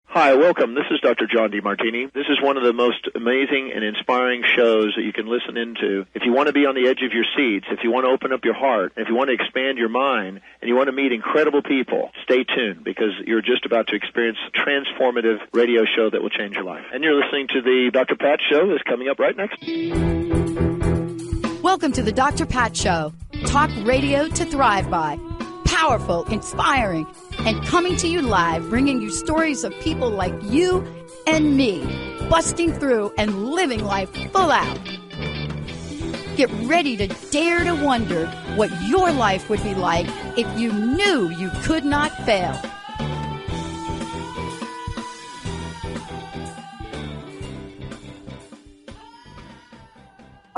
Hi, welcome. This is Dr. John DeMartini. This is one of the most amazing and inspiring shows that you can listen into. If you want to be on the edge of your seats, if you want to open up your heart, if you want to expand your mind, and you want to meet incredible people, stay tuned because you're just about to experience a transformative radio show that will change your life. And you're listening to the Dr. Pat Show that's coming up right next. Welcome to the Dr. Pat Show. Talk radio to thrive by. Powerful, inspiring, and coming to you live, bringing you stories of people like you and me, busting through and living life full out. Get ready to dare to wonder what your life would be like if you knew you could not fail.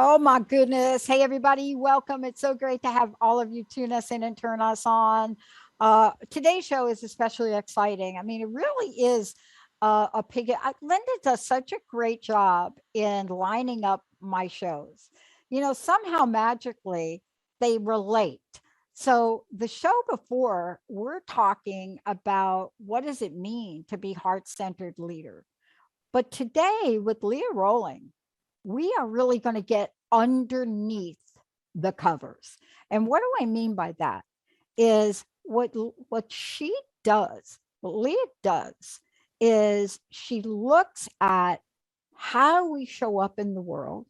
Oh my goodness. Hey everybody, welcome. It's so great to have all of you tune us in and turn us on. Today's show is especially exciting. I mean, it really is a pig. Linda does such a great job in lining up my shows. You know, somehow magically they relate. So the show before, we're talking about what does it mean to be heart-centered leader. But today with Leah Roling, we are really going to get underneath the covers. And what do I mean by that? Is what she does, what Leah does, is she looks at how we show up in the world.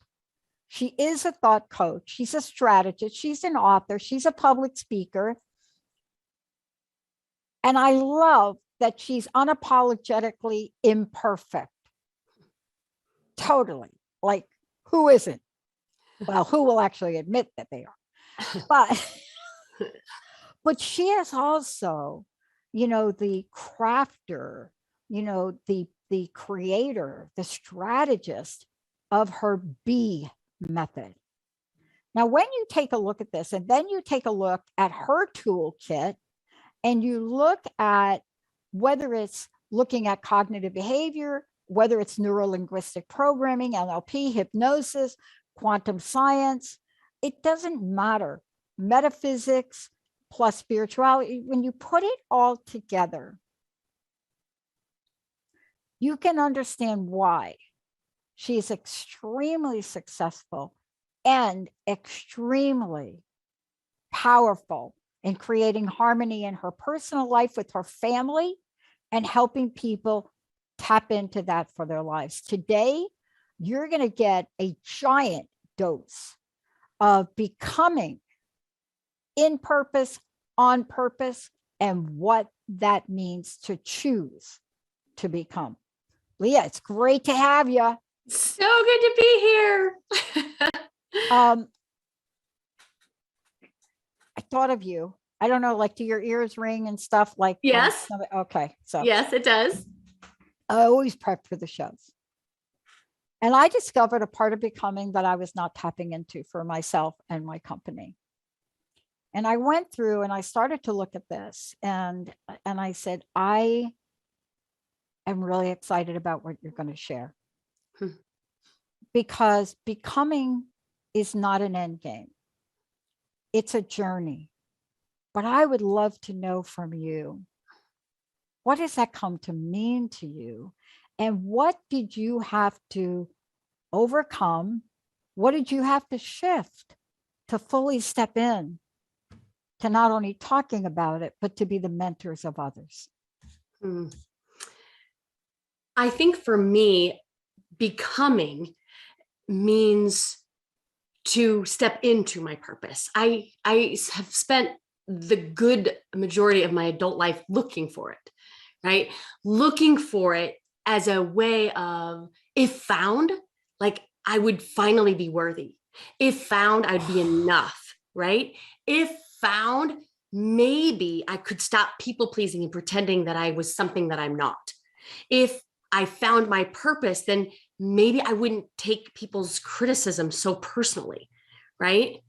She is a thought coach. She's a strategist. She's an author. She's a public speaker. And I love that she's unapologetically imperfect. Totally. Like, who isn't? Well, who will actually admit that they are? But she is also, you know, the crafter, you know, the creator, the strategist of her B method. Now, when you take a look at this, and then you take a look at her toolkit, and you look at whether it's looking at cognitive behavior, whether it's neuro-linguistic programming, NLP, hypnosis, quantum science, it doesn't matter. Metaphysics plus spirituality, when you put it all together, you can understand why she is extremely successful and extremely powerful in creating harmony in her personal life with her family and helping people tap into that for their lives. Today, you're going to get a giant dose of becoming in purpose, on purpose, and what that means to choose to become. Leah, it's great to have you. So good to be here. I thought of you. I don't know, like, do your ears ring and stuff like? Yes. Okay. So yes, it does. I always prep for the shows. And I discovered a part of becoming that I was not tapping into for myself and my company. And I went through and I started to look at this and I said, I am really excited about what you're going to share. Because becoming is not an end game. It's a journey. But I would love to know from you, what does that come to mean to you? And what did you have to overcome? What did you have to shift to fully step in to not only talking about it, but to be the mentors of others? I think for me, becoming means to step into my purpose. I have spent the good majority of my adult life looking for it, right? Looking for it as a way of, if found, like I would finally be worthy. If found, I'd be enough, right? If found, maybe I could stop people pleasing and pretending that I was something that I'm not. If I found my purpose, then maybe I wouldn't take people's criticism so personally, right?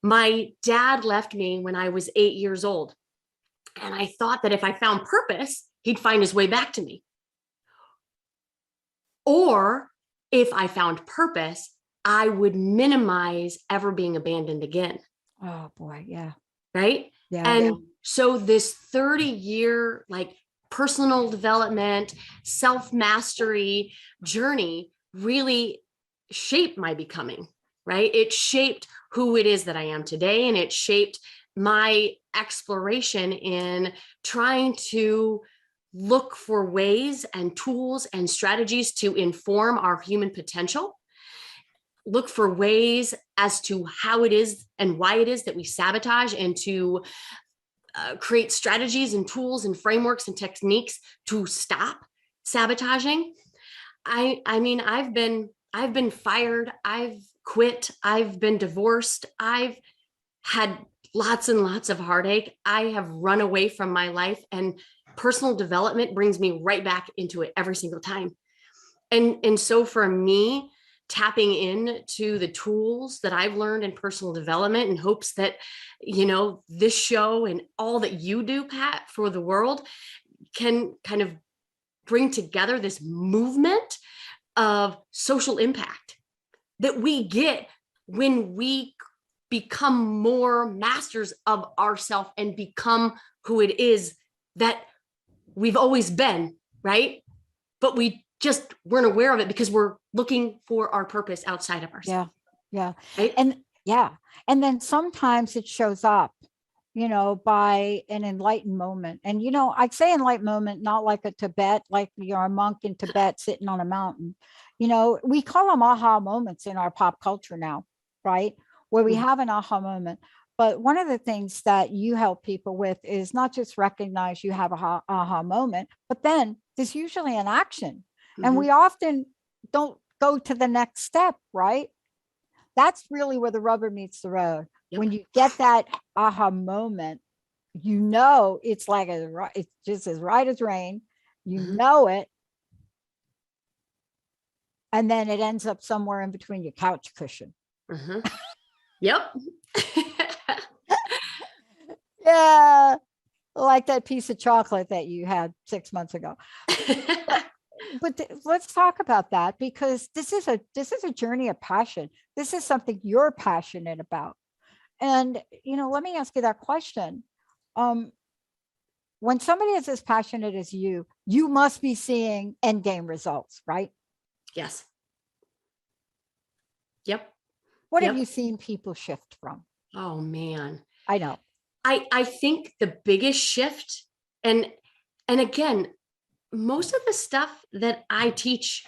My dad left me when I was 8 years old. And I thought that if I found purpose, he'd find his way back to me. Or if I found purpose, I would minimize ever being abandoned again. Oh boy. Yeah. Right. Yeah. And so this 30-year like personal development, self-mastery journey really shaped my becoming, right? It shaped who it is that I am today. And it shaped my exploration in trying to look for ways and tools and strategies to inform our human potential, look for ways as to how it is and why it is that we sabotage, and to create strategies and tools and frameworks and techniques to stop sabotaging. I mean, I've been fired, I've quit, I've been divorced, I've had lots and lots of heartache. I have run away from my life, and personal development brings me right back into it every single time. And so for me, tapping into the tools that I've learned in personal development in hopes that, this show and all that you do, Pat, for the world can kind of bring together this movement of social impact that we get when we become more masters of ourselves and become who it is that we've always been, right? But we just weren't aware of it because we're looking for our purpose outside of ourselves. Yeah. Right? And then sometimes it shows up, by an enlightened moment. And, I'd say enlightened moment, not like a Tibet, like you're a monk in Tibet sitting on a mountain. We call them aha moments in our pop culture now, right? Where we have an aha moment. But one of the things that you help people with is not just recognize you have a aha moment, but then there's usually an action. And we often don't go to the next step, right? That's really where the rubber meets the road. Yep. When you get that aha moment, it's like it's just as right as rain. You know it. And then it ends up somewhere in between your couch cushion. Yep. Yeah. Like that piece of chocolate that you had 6 months ago. But let's talk about that, because this is a journey of passion. This is something you're passionate about. And, let me ask you that question. When somebody is as passionate as you must be seeing end game results, right? Yes. Yep. What have you seen people shift from? Oh, man. I know. I think the biggest shift, and again, most of the stuff that I teach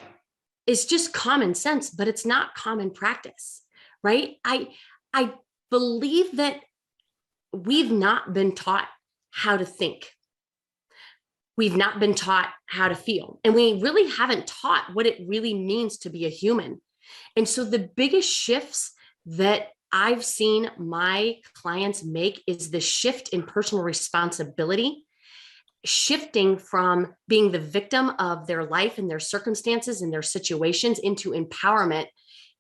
is just common sense, but it's not common practice, right? I believe that we've not been taught how to think. We've not been taught how to feel. And we really haven't taught what it really means to be a human. And so the biggest shifts that I've seen my clients make is the shift in personal responsibility, shifting from being the victim of their life and their circumstances and their situations into empowerment,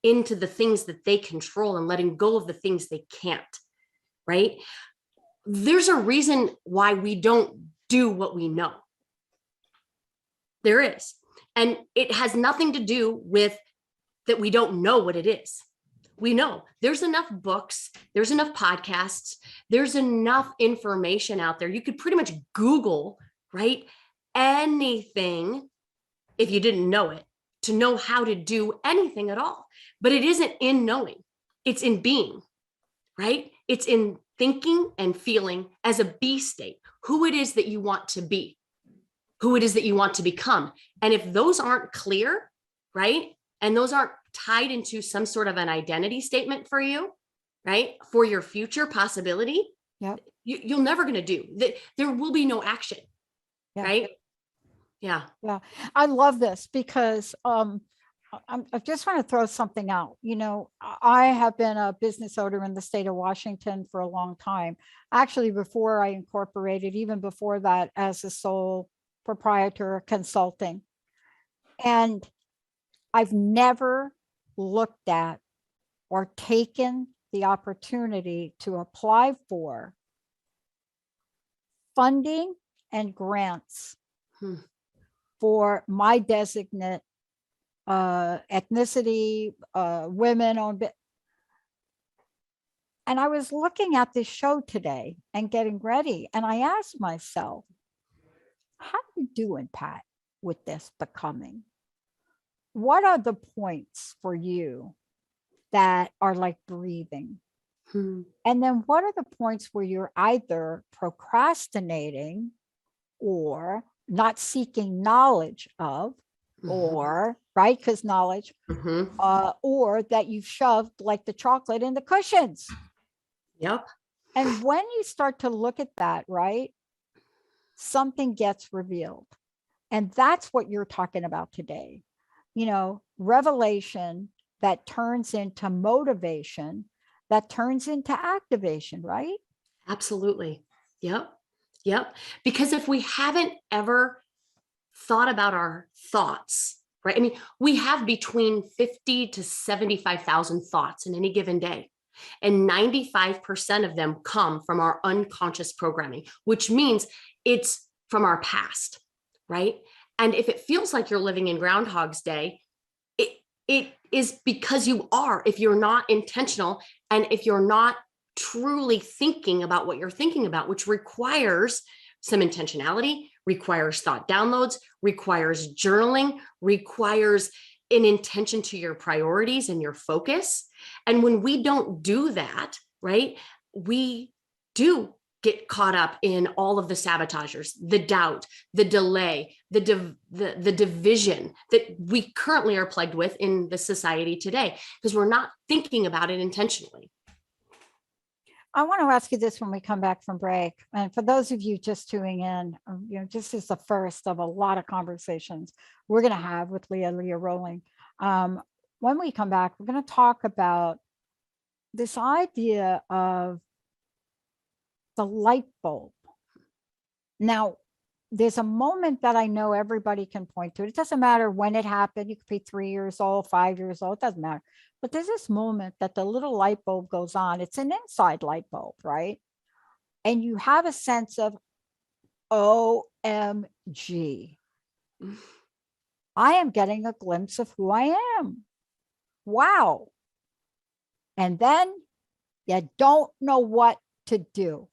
into the things that they control and letting go of the things they can't, right? There's a reason why we don't do what we know. There is. And it has nothing to do with that we don't know what it is. We know there's enough books, there's enough podcasts, there's enough information out there. You could pretty much Google, right? Anything, if you didn't know it, to know how to do anything at all. But it isn't in knowing, it's in being, right? It's in thinking and feeling as a be state, who it is that you want to be, who it is that you want to become. And if those aren't clear, right? And those aren't tied into some sort of an identity statement for you, right? For your future possibility, you're never going to do that. There will be no action, right? Yeah. I love this because I just want to throw something out. I have been a business owner in the state of Washington for a long time. Actually, before I incorporated, even before that, as a sole proprietor consulting. And I've never looked at or taken the opportunity to apply for funding and grants for my designate ethnicity, women on. And I was looking at this show today and getting ready, and I asked myself, how are you doing, Pat, with this becoming? What are the points for you that are like breathing? And then what are the points where you're either procrastinating or not seeking knowledge of, or right, because knowledge, or that you've shoved like the chocolate in the cushions? Yep. And when you start to look at that, right, something gets revealed. And that's what you're talking about today. You know, revelation that turns into motivation, that turns into activation, right? Absolutely. Yep. Yep. Because if we haven't ever thought about our thoughts, right? I mean, we have between 50 to 75,000 thoughts in any given day. And 95% of them come from our unconscious programming, which means it's from our past, right? And if it feels like you're living in Groundhog's Day, it is because you are, if you're not intentional and if you're not truly thinking about what you're thinking about, which requires some intentionality, requires thought downloads, requires journaling, requires an intention to your priorities and your focus. And when we don't do that, right, we do get caught up in all of the sabotagers, the doubt, the delay, the division that we currently are plagued with in the society today, because we're not thinking about it intentionally. I want to ask you this when we come back from break. And for those of you just tuning in, you know, this is the first of a lot of conversations we're going to have with Leah Roling. When we come back, we're going to talk about this idea of the light bulb. Now, there's a moment that I know everybody can point to. It doesn't matter when it happened. You could be 3 years old, 5 years old, it doesn't matter. But there's this moment that the little light bulb goes on. It's an inside light bulb, right? And you have a sense of, OMG, I am getting a glimpse of who I am. Wow. And then you don't know what to do.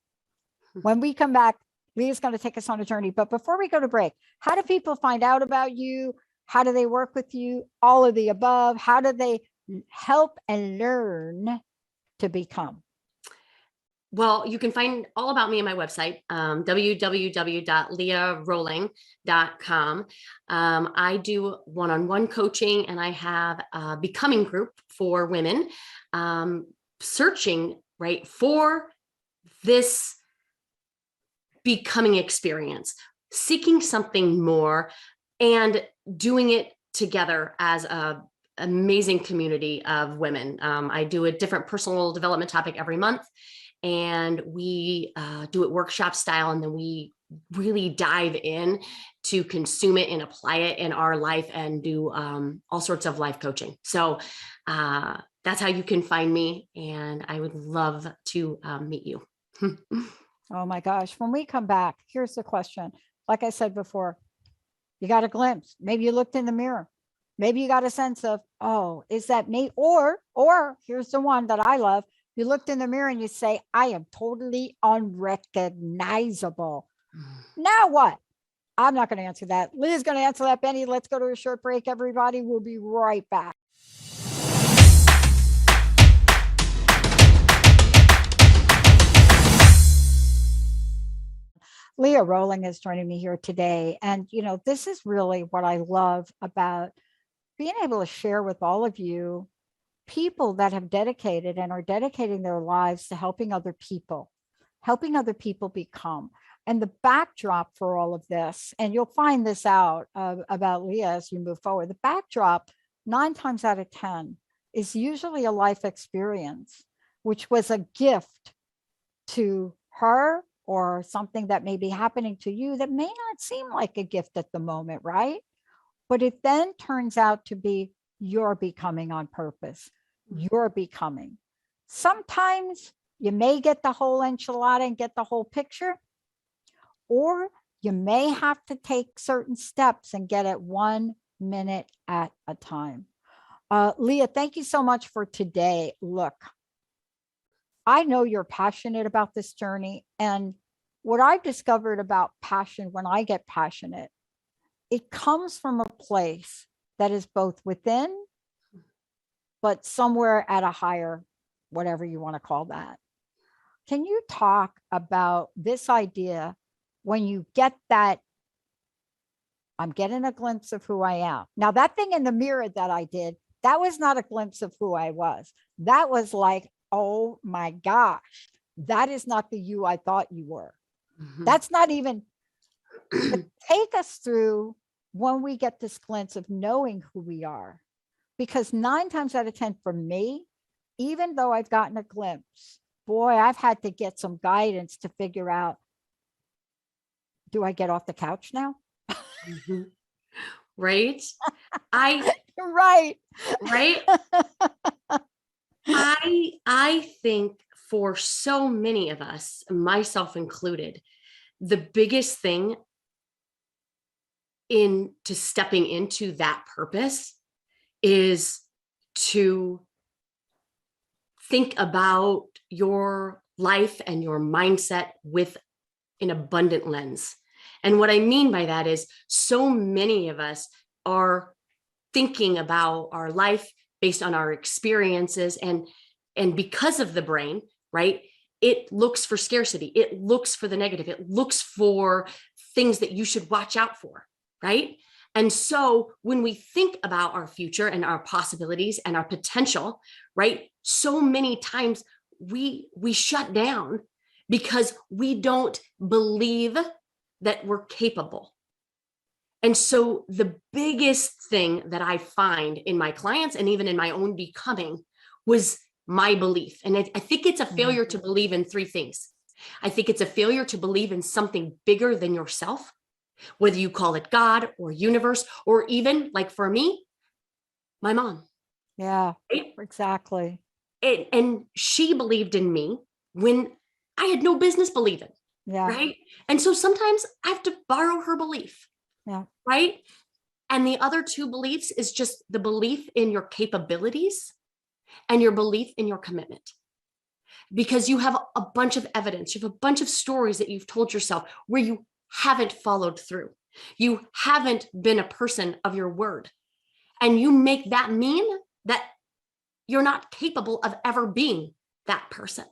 When we come back, Leah's going to take us on a journey. But before we go to break, how do people find out about you? How do they work with you? All of the above. How do they help and learn to become? Well, you can find all about me on my website, www.leahroling.com. I do one-on-one coaching, and I have a becoming group for women searching, right, for this becoming experience, seeking something more, and doing it together as a amazing community of women. I do a different personal development topic every month, and we do it workshop style, and then we really dive in to consume it and apply it in our life and do all sorts of life coaching. So that's how you can find me, and I would love to meet you. Oh my gosh. When we come back, here's the question. Like I said before, you got a glimpse. Maybe you looked in the mirror. Maybe you got a sense of, oh, is that me? Or here's the one that I love. You looked in the mirror and you say, I am totally unrecognizable. Now what? I'm not going to answer that. Leah's going to answer that, Benny. Let's go to a short break, everybody. We'll be right back. Leah Roling is joining me here today. And, you know, this is really what I love about being able to share with all of you people that have dedicated and are dedicating their lives to helping other people become. And the backdrop for all of this, and you'll find this out about Leah as you move forward, the backdrop 9 times out of 10 is usually a life experience, which was a gift to her, or something that may be happening to you that may not seem like a gift at the moment, right? But it then turns out to be your becoming on purpose, your becoming. Sometimes you may get the whole enchilada and get the whole picture, or you may have to take certain steps and get it one minute at a time. Leah, thank you so much for today. Look, I know you're passionate about this journey. And what I've discovered about passion, when I get passionate, it comes from a place that is both within, but somewhere at a higher, whatever you want to call that. Can you talk about this idea when you get that, I'm getting a glimpse of who I am. Now, that thing in the mirror that I did, that was not a glimpse of who I was. That was like, oh my gosh, that is not the you I thought you were. Mm-hmm. That's not even, take us through when we get this glimpse of knowing who we are. Because 9 times out of 10 for me, even though I've gotten a glimpse, boy, I've had to get some guidance to figure out, do I get off the couch now? Mm-hmm. Right? Right. I think for so many of us, myself included, the biggest thing into stepping into that purpose is to think about your life and your mindset with an abundant lens. And what I mean by that is so many of us are thinking about our life based on our experiences, and because of the brain, right? It looks for scarcity. It looks for the negative. It looks for things that you should watch out for, right? And so when we think about our future and our possibilities and our potential, right? So many times we shut down because we don't believe that we're capable. And so the biggest thing that I find in my clients and even in my own becoming was my belief. And I think it's a failure to believe in 3 things. I think it's a failure to believe in something bigger than yourself, whether you call it God or universe, or even like for me, my mom. Yeah, right? Exactly. And she believed in me when I had no business believing. Yeah. Right. And so sometimes I have to borrow her belief. Yeah. Right. And the other 2 beliefs is just the belief in your capabilities and your belief in your commitment. Because you have a bunch of evidence, you have a bunch of stories that you've told yourself where you haven't followed through. You haven't been a person of your word. And you make that mean that you're not capable of ever being that person.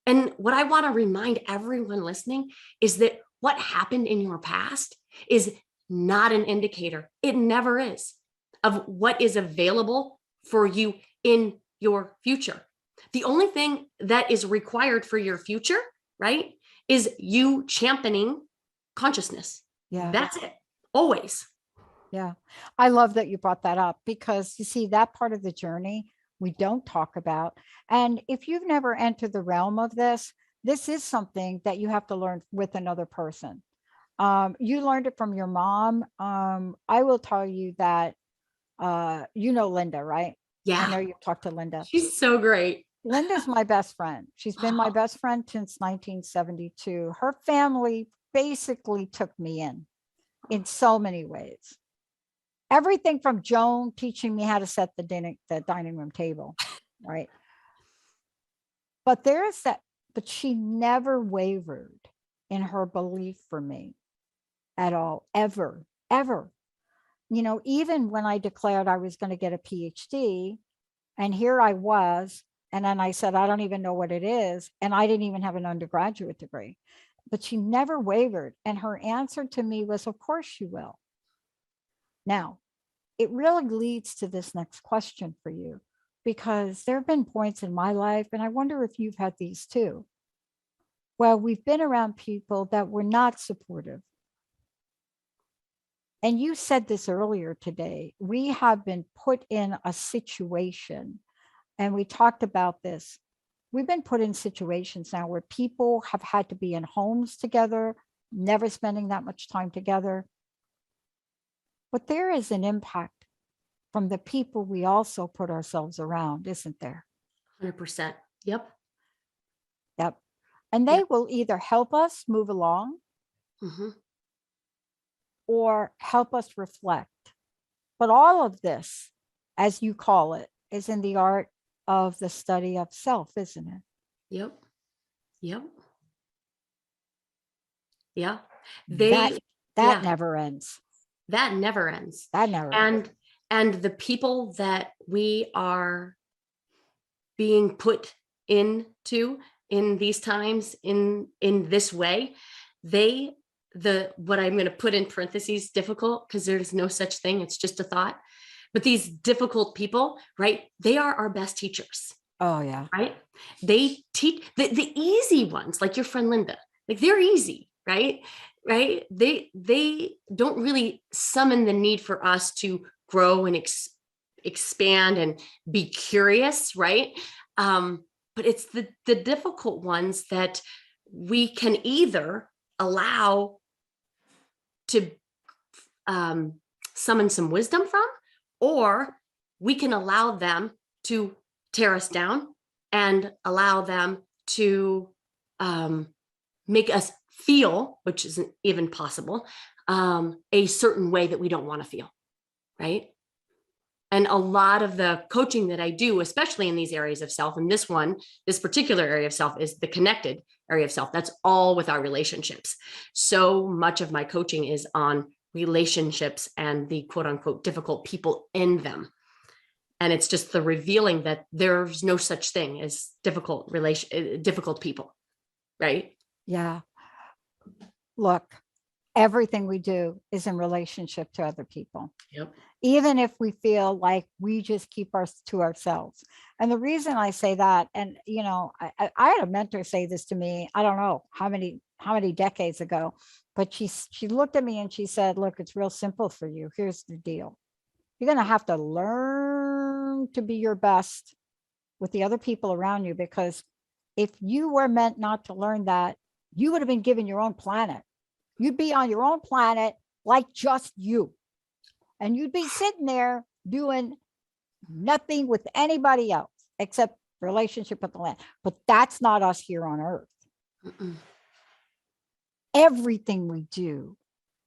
And what I want to remind everyone listening is that what happened in your past is not an indicator. It never is, of what is available for you in your future. The only thing that is required for your future, right, is you championing consciousness. Yeah. That's it. Always. Yeah. I love that you brought that up, because you see, that part of the journey we don't talk about. And if you've never entered the realm of this is something that you have to learn with another person. You learned it from your mom. I will tell you that, you know Linda, right? Yeah. I know you've talked to Linda. She's so great. Linda's my best friend. She's been my best friend since 1972. Her family basically took me in so many ways. Everything from Joan teaching me how to set the dining room table, right? But but she never wavered in her belief for me at all, ever. You know, even when I declared I was going to get a PhD, and here I was, and then I said, I don't even know what it is. And I didn't even have an undergraduate degree, but she never wavered. And her answer to me was, of course you will. Now, it really leads to this next question for you, because there have been points in my life, and I wonder if you've had these too, where we've been around people that were not supportive. And you said this earlier today, we have been put in a situation, and we talked about this. We've been put in situations now where people have had to be in homes together, never spending that much time together. But there is an impact from the people we also put ourselves around, isn't there? 100%. Yep. And they will either help us move along, or help us reflect. But all of this, as you call it, is in the art of the study of self, isn't it? Yep. Yep. Yeah. That Yeah, never ends. that never ends. That never ends. And the people that we are being put into in these times in this way, what I'm going to put in parentheses, difficult, because there's no such thing, it's just a thought, but these difficult people, right, they are our best teachers. Oh yeah. Right, they teach the easy ones, like your friend Linda, like they're easy, right? They don't really summon the need for us to grow and expand and be curious, right? But it's the difficult ones that we can either allow to summon some wisdom from, or we can allow them to tear us down and allow them to make us feel, which isn't even possible, a certain way that we don't want to feel, right? And a lot of the coaching that I do, especially in these areas of self, and this particular area of self is the connected area of self. That's all with our relationships. So much of my coaching is on relationships and the quote unquote difficult people in them. And it's just the revealing that there's no such thing as difficult people, right? Yeah. Look, everything we do is in relationship to other people. Yep. Even if we feel like we just keep to ourselves. And the reason I say that, and I had a mentor say this to me, I don't know how many decades ago, but she looked at me and she said, look, it's real simple for you. Here's the deal. You're going to have to learn to be your best with the other people around you, because if you were meant not to learn that, you would have been given your own planet. You'd be on your own planet, like just you. And you'd be sitting there doing nothing with anybody else except relationship with the land. But that's not us here on earth. Mm-mm. Everything we do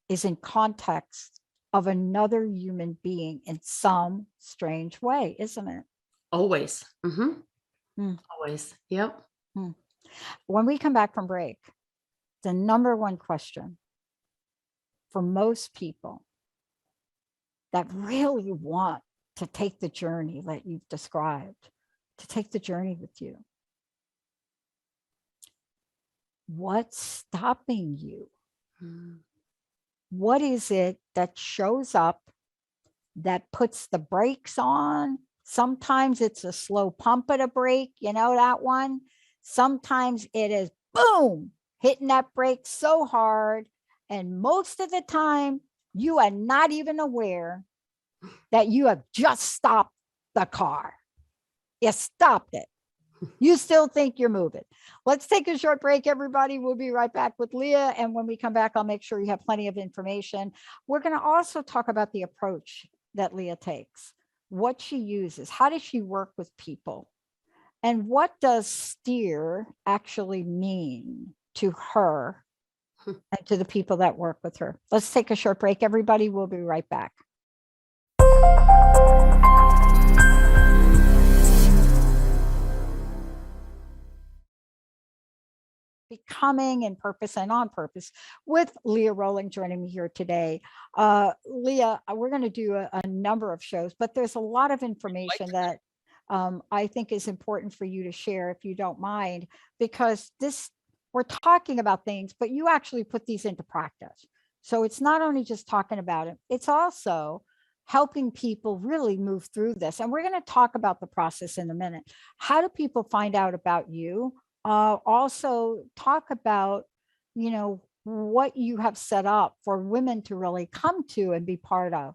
is in context of another human being in some strange way, isn't it? Always. Mm-hmm. Always. Yep. When we come back from break, the number one question for most people that really want to take the journey that you've described, to take the journey with you, what's stopping you? What is it that shows up that puts the brakes on? Sometimes it's a slow pump at a brake, you know that one? Sometimes it is boom, hitting that brake so hard. And most of the time, you are not even aware that you have just stopped the car. You stopped it. You still think you're moving. Let's take a short break, everybody. We'll be right back with Leah. And when we come back, I'll make sure you have plenty of information. We're going to also talk about the approach that Leah takes, what she uses, how does she work with people, and what does steer actually mean to her and to the people that work with her. Let's take a short break, everybody. We'll be right back. Becoming in purpose and on purpose with Leah Roling joining me here today. Leah, we're going to do a number of shows, but there's a lot of information that I think is important for you to share, if you don't mind, because we're talking about things, but you actually put these into practice. So it's not only just talking about it, it's also helping people really move through this. And we're going to talk about the process in a minute. How do people find out about you? Also talk about, what you have set up for women to really come to and be part of.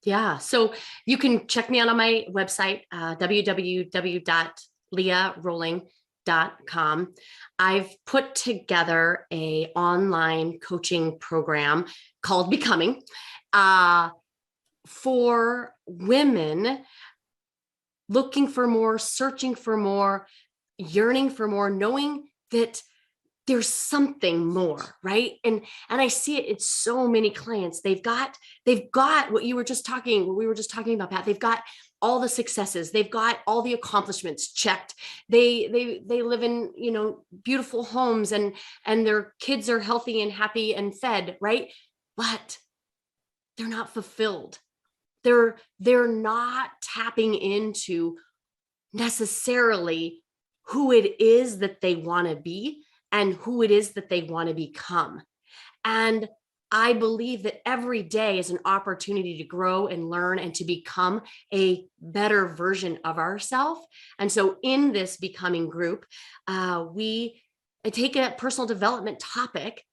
Yeah. So you can check me out on my website, www.leahroling.com. I've put together an online coaching program called Becoming for women looking for more, searching for more, yearning for more, knowing that there's something more, right? And I see it in so many clients. They've got what we were just talking about, Pat. They've got all the successes, they've got all the accomplishments checked. They live in, beautiful homes, and their kids are healthy and happy and fed, right? But they're not fulfilled. They're not tapping into necessarily who it is that they want to be and who it is that they want to become. And I believe that every day is an opportunity to grow and learn and to become a better version of ourselves. And so in this becoming group, I take a personal development topic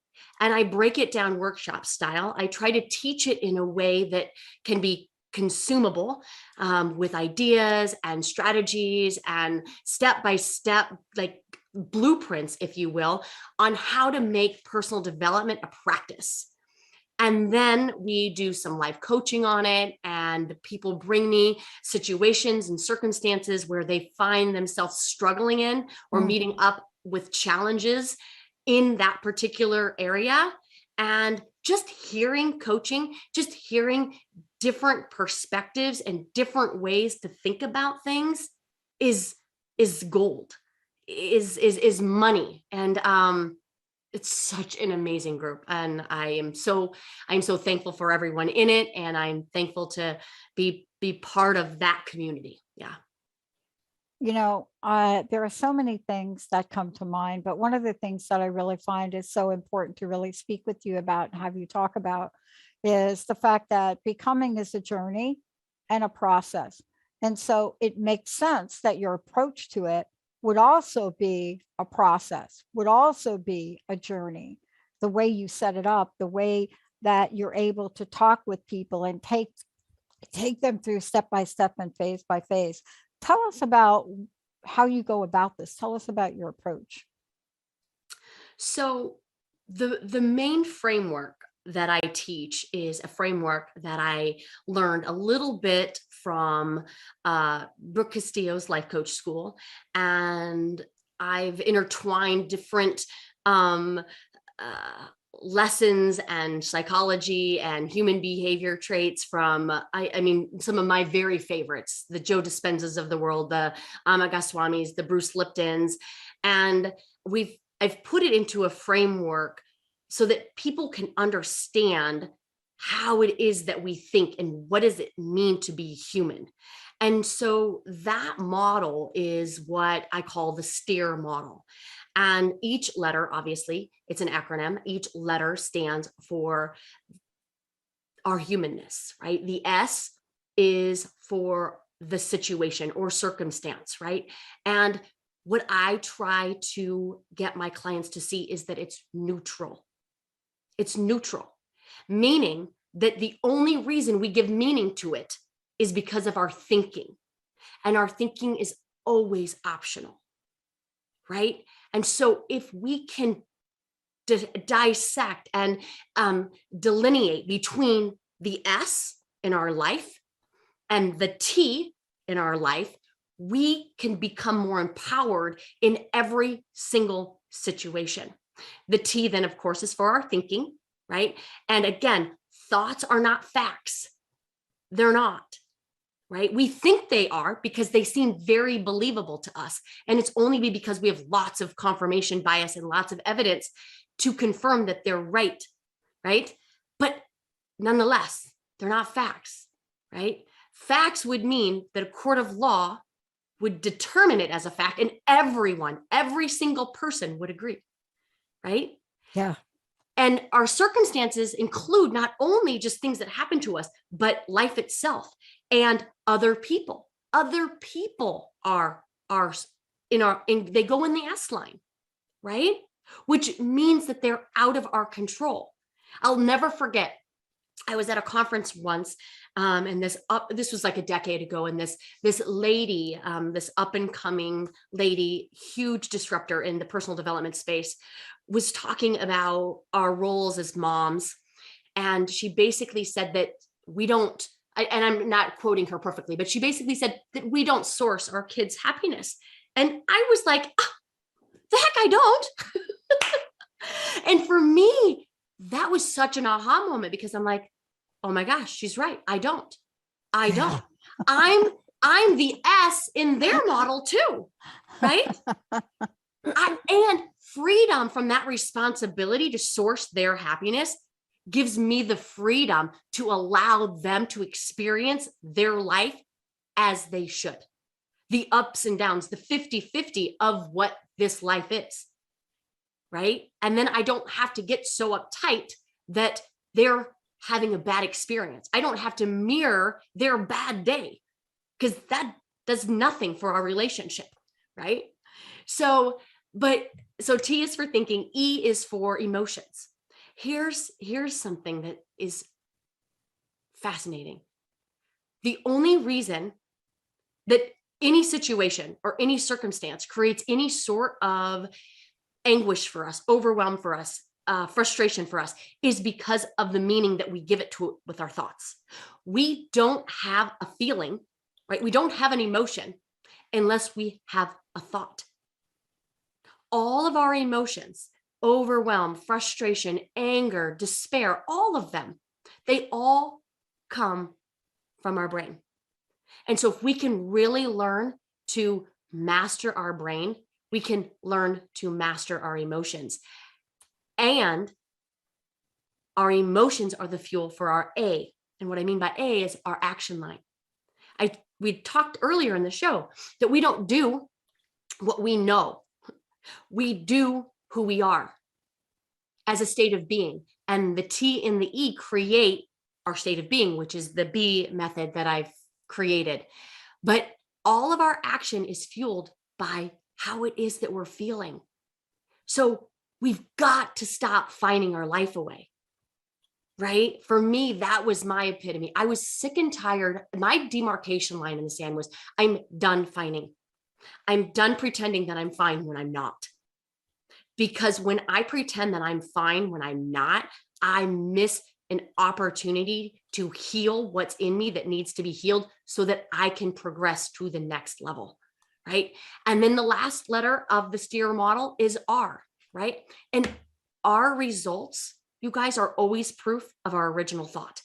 and I break it down workshop style. I try to teach it in a way that can be consumable, with ideas and strategies and step-by-step, like blueprints, if you will, on how to make personal development a practice. And then we do some live coaching on it, and people bring me situations and circumstances where they find themselves struggling in or meeting up with challenges in that particular area. And just hearing coaching, just hearing different perspectives and different ways to think about things is gold, is money. And it's such an amazing group, and I'm so thankful for everyone in it, and I'm thankful to be part of that community. Yeah. There are so many things that come to mind, but one of the things that I really find is so important to really speak with you about and have you talk about is the fact that becoming is a journey and a process. And so it makes sense that your approach to it would also be a process, would also be a journey. The way you set it up, the way that you're able to talk with people and take them through step by step and phase by phase. Tell us about how you go about this. Tell us about your approach. So the main framework that I teach is a framework that I learned a little bit from Brooke Castillo's Life Coach School. And I've intertwined different lessons and psychology and human behavior traits from, I mean, some of my very favorites, the Joe Dispenzas of the world, the Amma Goswamis, the Bruce Liptons. And I've put it into a framework so that people can understand how it is that we think and what does it mean to be human. And so that model is what I call the STEER model. And each letter, obviously, it's an acronym. Each letter stands for our humanness, right? The S is for the situation or circumstance, right? And what I try to get my clients to see is that it's neutral. It's neutral, meaning that the only reason we give meaning to it is because of our thinking. And our thinking is always optional, right? And so if we can dissect and delineate between the S in our life and the T in our life, we can become more empowered in every single situation. The T then, of course, is for our thinking, right? And again, thoughts are not facts. They're not, right? We think they are because they seem very believable to us. And it's only because we have lots of confirmation bias and lots of evidence to confirm that they're right? But nonetheless, they're not facts, right? Facts would mean that a court of law would determine it as a fact, and every single person would agree, right? Yeah. And our circumstances include not only just things that happen to us, but life itself and other people. Other people are they go in the S line, right? Which means that they're out of our control. I'll never forget. I was at a conference once, and this was like a decade ago, and this lady, this up and coming lady, huge disruptor in the personal development space, was talking about our roles as moms, and she basically said that we don't. And I'm not quoting her perfectly, but she basically said that we don't source our kids' happiness, and I was like, the heck, I don't. And for me, that was such an aha moment because I'm like, oh my gosh, she's right. I don't. I'm the S in their model too, right? And freedom from that responsibility to source their happiness gives me the freedom to allow them to experience their life as they should. The ups and downs, the 50-50 of what this life is, right? And then I don't have to get so uptight that they're having a bad experience. I don't have to mirror their bad day because that does nothing for our relationship, right? So T is for thinking, E is for emotions. Here's something that is fascinating. The only reason that any situation or any circumstance creates any sort of anguish for us, overwhelm for us, frustration for us is because of the meaning that we give it to it with our thoughts. We don't have a feeling, right? We don't have an emotion unless we have a thought. All of our emotions, overwhelm, frustration, anger, despair, all of them, they all come from our brain. And so if we can really learn to master our brain, we can learn to master our emotions. And our emotions are the fuel for our A. And what I mean by A is our action line. We talked earlier in the show that we don't do what we know. We do who we are as a state of being. And the T and the E create our state of being, which is the B method that I've created. But all of our action is fueled by how it is that we're feeling. So we've got to stop fining our life away, right? For me, that was my epitome. I was sick and tired. My demarcation line in the sand was, I'm done fining. I'm done pretending that I'm fine when I'm not. Because when I pretend that I'm fine when I'm not, I miss an opportunity to heal what's in me that needs to be healed so that I can progress to the next level, right? And then the last letter of the steer model is R, right? And our results, you guys, are always proof of our original thought,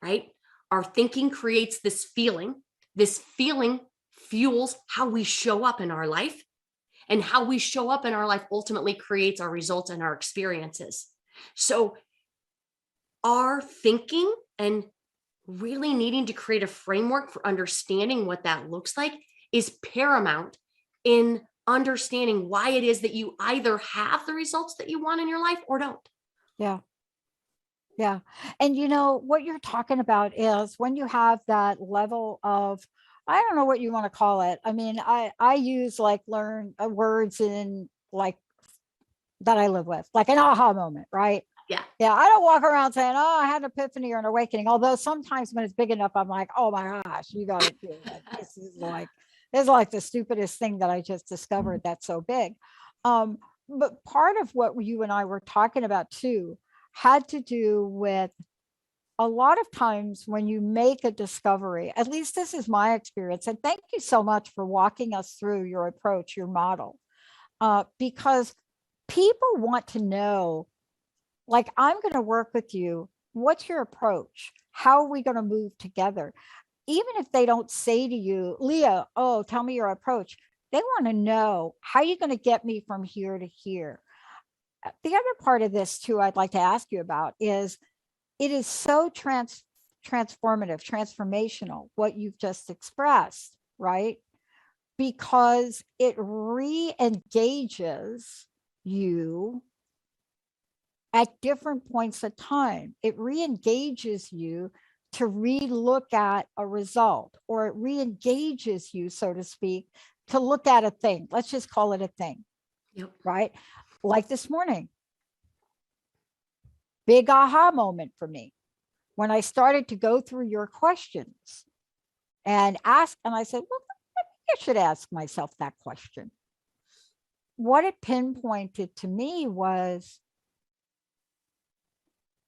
right? Our thinking creates this feeling. This feeling fuels how we show up in our life, and how we show up in our life ultimately creates our results and our experiences. So our thinking and really needing to create a framework for understanding what that looks like is paramount in understanding why it is that you either have the results that you want in your life or don't. Yeah. Yeah. And you know, what you're talking about is when you have that level of, I don't know what you want to call it. I mean, I use like learn words in like that I live with, like an aha moment, right? Yeah. Yeah. I don't walk around saying, oh, I had an epiphany or an awakening. Although sometimes when it's big enough, I'm like, oh my gosh, you got to do it. This is like the stupidest thing that I just discovered that's so big. But part of what you and I were talking about too had to do with a lot of times when you make a discovery, at least this is my experience, and thank you so much for walking us through your approach, your model, because people want to know, like, I'm going to work with you. What's your approach? How are we going to move together? Even if they don't say to you, Leah, oh, tell me your approach. They want to know, how are you going to get me from here to here? The other part of this too, I'd like to ask you about is, it is so transformative, transformational, what you've just expressed, right? Because it re-engages you at different points of time. It re-engages you to re-look at a result, or it re-engages you, so to speak, to look at a thing. Let's just call it a thing. Yep. Right? Like this morning, big aha moment for me when I started to go through your questions and ask, and I said, well, I should ask myself that question. What it pinpointed to me was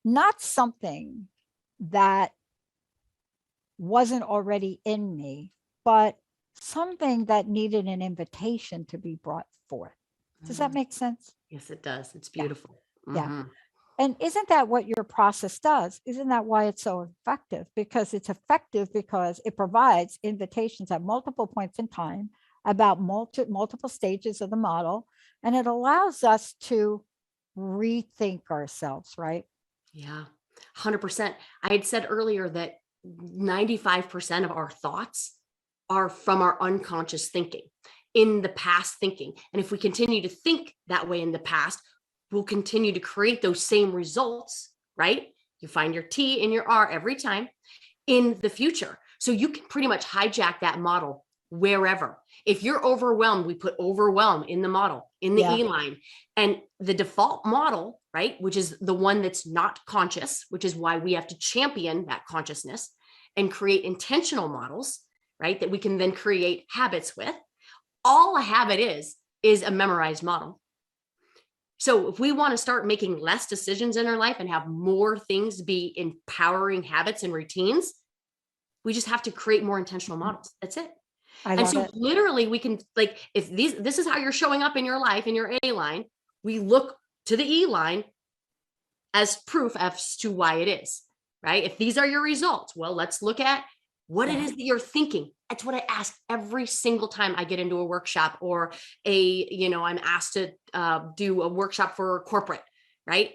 not something that wasn't already in me, but something that needed an invitation to be brought forth. Does that make sense? Yes, it does. It's beautiful. Yeah. Mhm. And isn't that what your process does? Isn't that why it's so effective? Because it's effective because it provides invitations at multiple points in time about multiple stages of the model, and it allows us to rethink ourselves, right? Yeah, 100%. I had said earlier that 95% of our thoughts are from our unconscious thinking, in the past thinking. And if we continue to think that way in the past, we'll continue to create those same results, right? You find your T in your R every time in the future. So you can pretty much hijack that model wherever. If you're overwhelmed, we put overwhelm in the model, in the E line. And the default model, right, which is the one that's not conscious, which is why we have to champion that consciousness and create intentional models, right, that we can then create habits with. All a habit is a memorized model. So if we want to start making less decisions in our life and have more things be empowering habits and routines, we just have to create more intentional models. That's it. And so literally we can, like, if this is how you're showing up in your life, in your A line, we look to the E line as proof as to why it is, right? If these are your results, well, let's look at what it is that you're thinking. That's what I ask every single time I get into a workshop or I'm asked to do a workshop for corporate, right?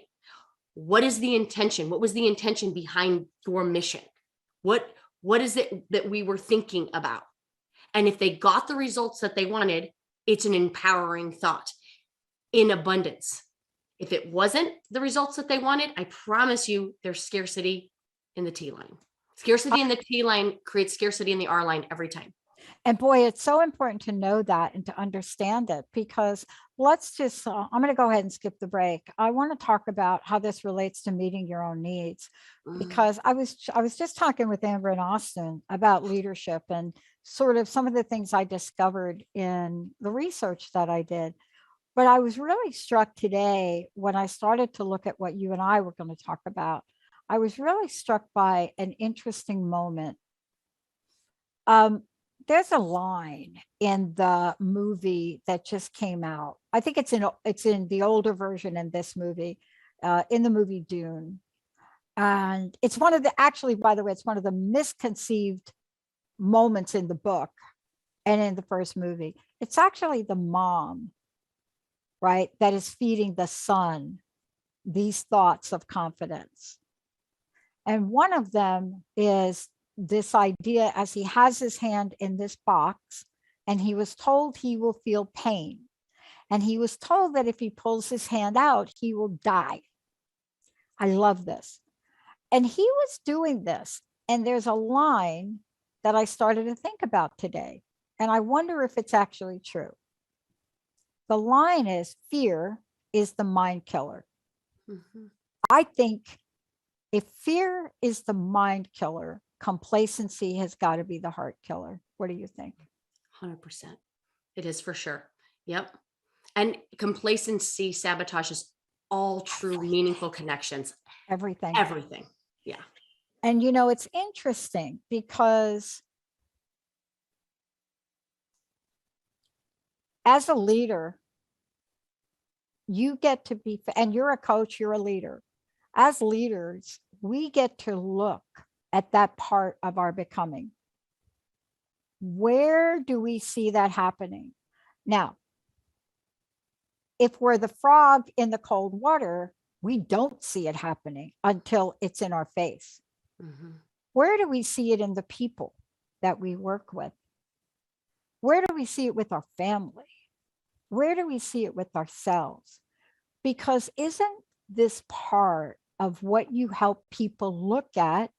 What is the intention? What was the intention behind your mission? What is it that we were thinking about? And if they got the results that they wanted, it's an empowering thought in abundance. If it wasn't the results that they wanted, I promise you there's scarcity in the T line. Scarcity in the T line creates scarcity in the R line every time. And boy, it's so important to know that and to understand it, because let's just, I'm going to go ahead and skip the break. I want to talk about how this relates to meeting your own needs, because I was just talking with Amber and Austin about leadership and sort of some of the things I discovered in the research that I did. But I was really struck today when I started to look at what you and I were going to talk about. I was really struck by an interesting moment. There's a line in the movie that just came out. I think it's in the older version in this movie, in the movie Dune. And it's one of the, actually, by the way, it's one of the misconceived moments in the book and in the first movie. It's actually the mom, right, that is feeding the son these thoughts of confidence. And one of them is this idea, as he has his hand in this box, and he was told he will feel pain. And he was told that if he pulls his hand out, he will die. I love this. And he was doing this. And there's a line that I started to think about today. And I wonder if it's actually true. The line is, fear is the mind killer. Mm-hmm. I think if fear is the mind killer, complacency has got to be the heart killer. What do you think? 100%. It is for sure. Yep. And complacency sabotages all true meaningful connections. Everything. Yeah. And it's interesting because as a leader, you get to be, and you're a coach, you're a leader. As leaders, we get to look at that part of our becoming. Where do we see that happening? Now, if we're the frog in the cold water, we don't see it happening until it's in our face. Mm-hmm. Where do we see it in the people that we work with? Where do we see it with our family? Where do we see it with ourselves? Because isn't this part of what you help people look at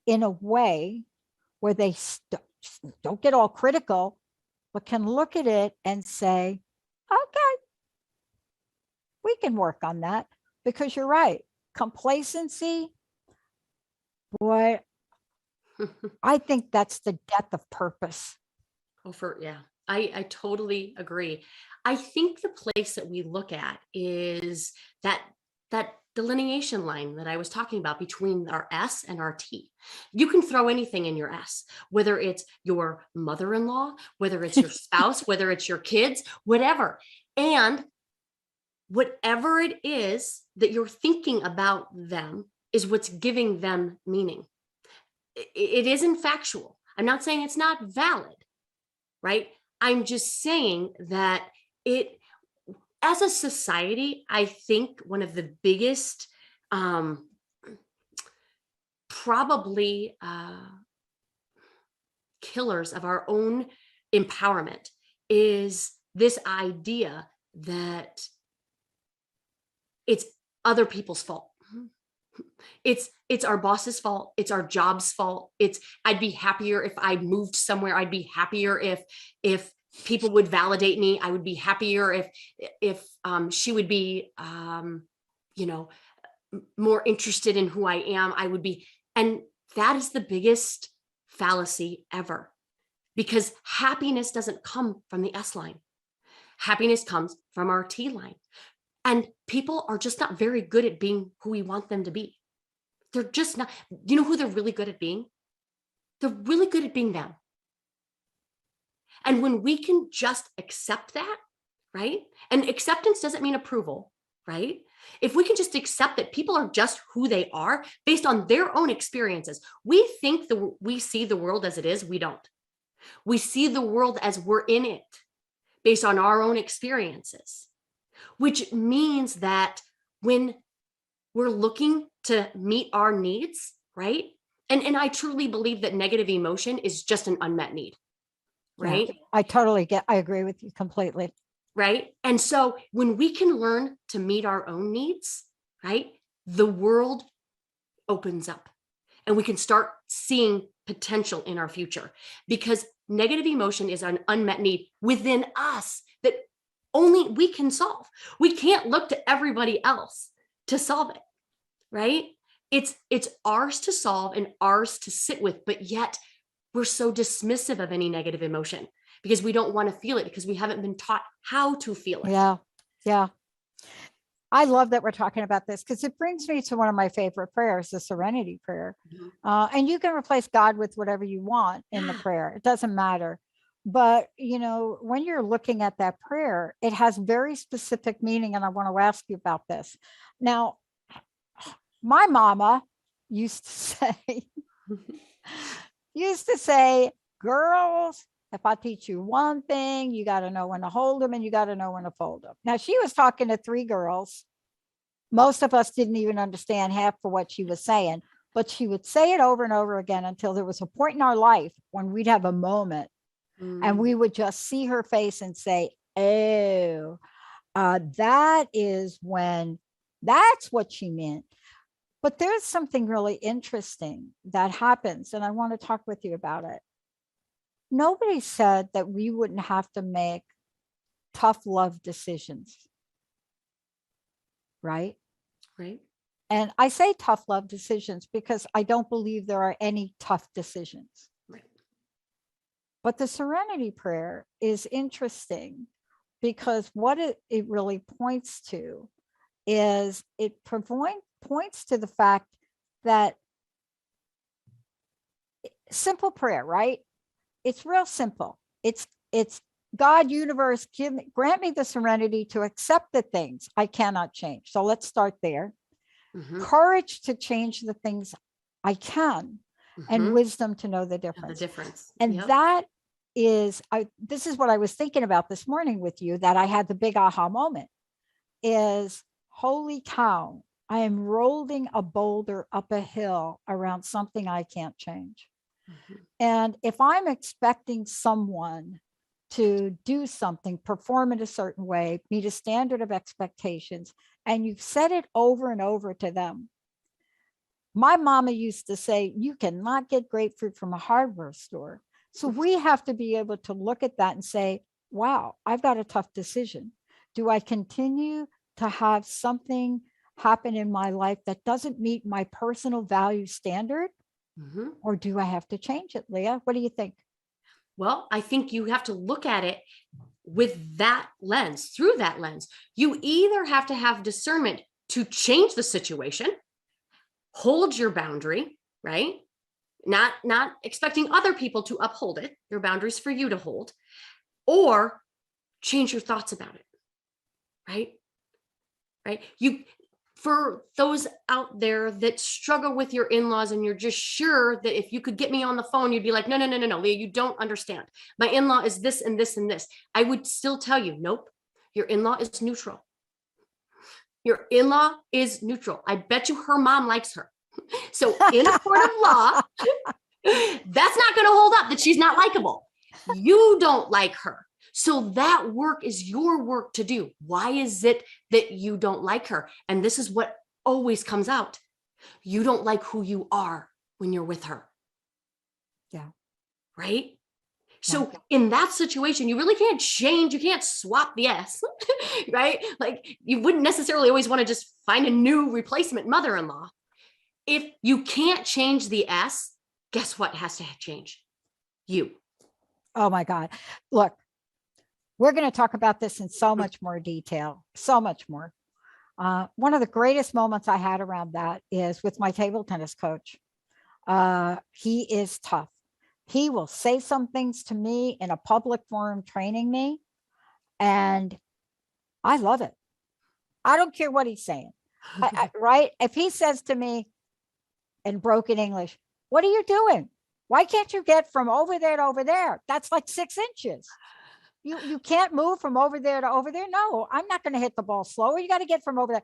in a way where they don't get all critical, but can look at it and say, okay, we can work on that? Because you're right. Complacency, boy, I think that's the death of purpose. I totally agree. I think the place that we look at is that delineation line that I was talking about between our S and our T. You can throw anything in your S, whether it's your mother-in-law, whether it's your spouse, whether it's your kids, whatever. And whatever it is that you're thinking about them is what's giving them meaning. It isn't factual. I'm not saying it's not valid, right? I'm just saying that as a society, I think one of the biggest, probably killers of our own empowerment is this idea that it's other people's fault. It's our boss's fault. It's our job's fault. I'd be happier if I moved somewhere. I'd be happier if people would validate me. I would be happier if she would be, more interested in who I am. I would be. And that is the biggest fallacy ever, because happiness doesn't come from the S line. Happiness comes from our T line. And people are just not very good at being who we want them to be. They're just not. You know who they're really good at being? They're really good at being them. And when we can just accept that, right? And acceptance doesn't mean approval, right? If we can just accept that people are just who they are based on their own experiences, we think we see the world as it is. We don't. We see the world as we're in it based on our own experiences, which means that when we're looking to meet our needs, right? And I truly believe that negative emotion is just an unmet need, right? Yeah, I agree with you completely. Right. And so when we can learn to meet our own needs, right, the world opens up and we can start seeing potential in our future, because negative emotion is an unmet need within us that only we can solve. We can't look to everybody else to solve it, right? It's ours to solve and ours to sit with, but yet we're so dismissive of any negative emotion because we don't want to feel it, because we haven't been taught how to feel it. Yeah. I love that we're talking about this, because it brings me to one of my favorite prayers, the Serenity Prayer. Mm-hmm. And you can replace God with whatever you want in the prayer. It doesn't matter. But, when you're looking at that prayer, it has very specific meaning. And I want to ask you about this. Now, my mama used to say, girls, if I teach you one thing, you got to know when to hold them and you got to know when to fold them. Now, she was talking to 3 girls. Most of us didn't even understand half of what she was saying, but she would say it over and over again until there was a point in our life when we'd have a moment and we would just see her face and say, oh, that is when, that's what she meant. But there's something really interesting that happens, and I want to talk with you about it. Nobody said that we wouldn't have to make tough love decisions, right? Right. And I say tough love decisions because I don't believe there are any tough decisions. Right. But the Serenity Prayer is interesting because what it really points to is it points to the fact that simple prayer, right? It's real simple. It's God, universe, grant me the serenity to accept the things I cannot change. So let's start there. Mm-hmm. Courage to change the things I can, mm-hmm. and wisdom to know the difference. And yep. That is, this is what I was thinking about this morning with you, that I had the big aha moment is, holy cow, I am rolling a boulder up a hill around something I can't change. Mm-hmm. And if I'm expecting someone to do something, perform in a certain way, meet a standard of expectations, and you've said it over and over to them. My mama used to say, you cannot get grapefruit from a hardware store. So we have to be able to look at that and say, wow, I've got a tough decision. Do I continue to have something happen in my life that doesn't meet my personal value standard? Mm-hmm. Or do I have to change it, Leah? What do you think? Well, I think you have to look at it with that lens, through that lens. You either have to have discernment to change the situation, hold your boundary, right? Not expecting other people to uphold it, your boundaries for you to hold, or change your thoughts about it. right? Right? For those out there that struggle with your in-laws and you're just sure that if you could get me on the phone, you'd be like, no, Leah, you don't understand. My in-law is this and this and this. I would still tell you, nope, your in-law is neutral. Your in-law is neutral. I bet you her mom likes her. So in a court of law, that's not going to hold up that she's not likable. You don't like her. So that work is your work to do. Why is it that you don't like her? And this is what always comes out. You don't like who you are when you're with her. Yeah. Right? So in that situation, you really can't change. You can't swap the S, right? Like you wouldn't necessarily always want to just find a new replacement mother-in-law. If you can't change the S, guess what has to change? You. Oh my God. Look, we're going to talk about this in so much more detail, so much more. One of the greatest moments I had around that is with my table tennis coach. He is tough. He will say some things to me in a public forum training me, and I love it. I don't care what he's saying, right? If he says to me in broken English, what are you doing? Why can't you get from over there to over there? That's like 6 inches. You can't move from over there to over there. No, I'm not going to hit the ball slower. You got to get from over there.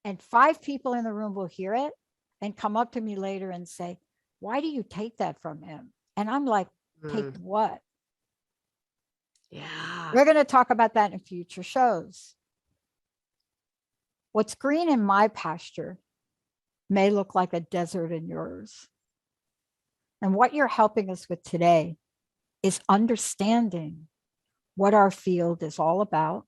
And 5 people in the room will hear it and come up to me later and say, why do you take that from him? And I'm like, take what? Yeah. We're going to talk about that in future shows. What's green in my pasture may look like a desert in yours. And what you're helping us with today is understanding what our field is all about,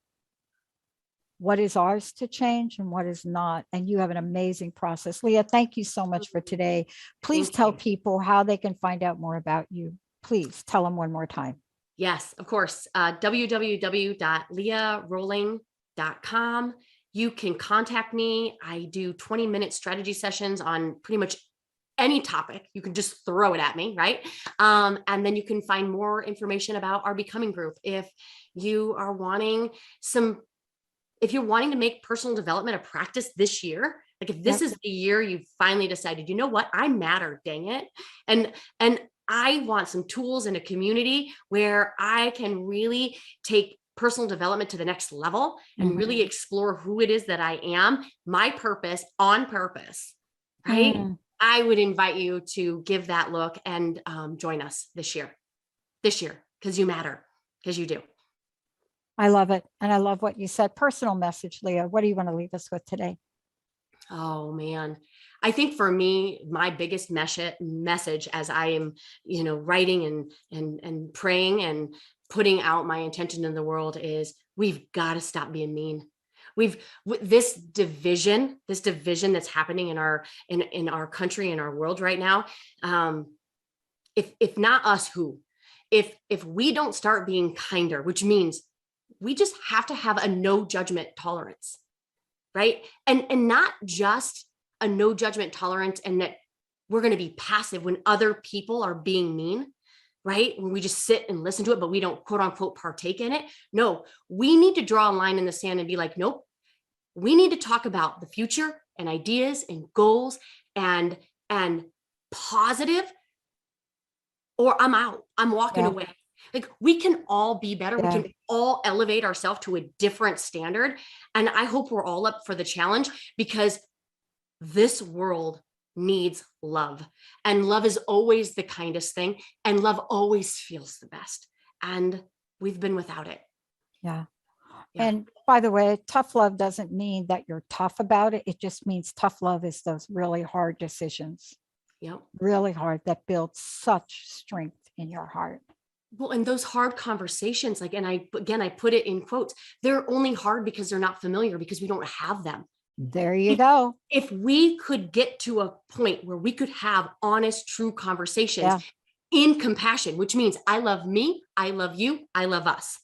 what is ours to change and what is not. And you have an amazing process. Leah, thank you so much for today. Please tell people how they can find out more about you. Please tell them one more time. Yes, of course. www.leahroling.com. You can contact me. I do 20-minute strategy sessions on pretty much any topic. You can just throw it at me, right? And then you can find more information about our Becoming group. If you are wanting if you're wanting to make personal development a practice this year, like if this is the year you've finally decided, you know what, I matter, dang it. And I want some tools in a community where I can really take personal development to the next level and really explore who it is that I am, my purpose on purpose, right? I would invite you to give that look and join us this year, because you matter, because you do. I love it. And I love what you said. Personal message, Leah. What do you want to leave us with today? Oh, man. I think for me, my biggest message as I am, writing and praying and putting out my intention in the world is we've got to stop being mean. This division that's happening in our country, in our world right now. If not us, who? If we don't start being kinder, which means we just have to have a no judgment tolerance, right? And not just a no judgment tolerance and that we're going to be passive when other people are being mean, right? When we just sit and listen to it, but we don't quote unquote partake in it. No, we need to draw a line in the sand and be like, nope. We need to talk about the future and ideas and goals and positive, or I'm out. I'm walking away. Like we can all be better. We can all elevate ourselves to a different standard. And I hope we're all up for the challenge because this world needs love. And love is always the kindest thing. And love always feels the best. And we've been without it. Yeah. And by the way, tough love doesn't mean that you're tough about it. It just means tough love is those really hard decisions. Yep. Really hard, that builds such strength in your heart. Well, and those hard conversations, I put it in quotes, they're only hard because they're not familiar, because we don't have them. There you go. If we could get to a point where we could have honest, true conversations in compassion, which means I love me, I love you, I love us.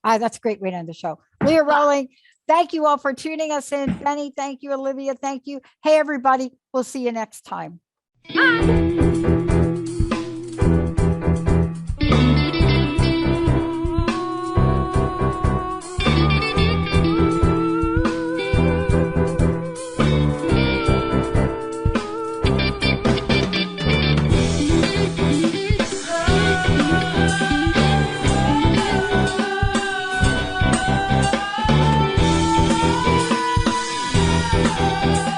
That's a great way to end the show. Leah Roling, thank you all for tuning us in. Benny, thank you. Olivia, thank you. Hey, everybody. We'll see you next time. Bye. Bye.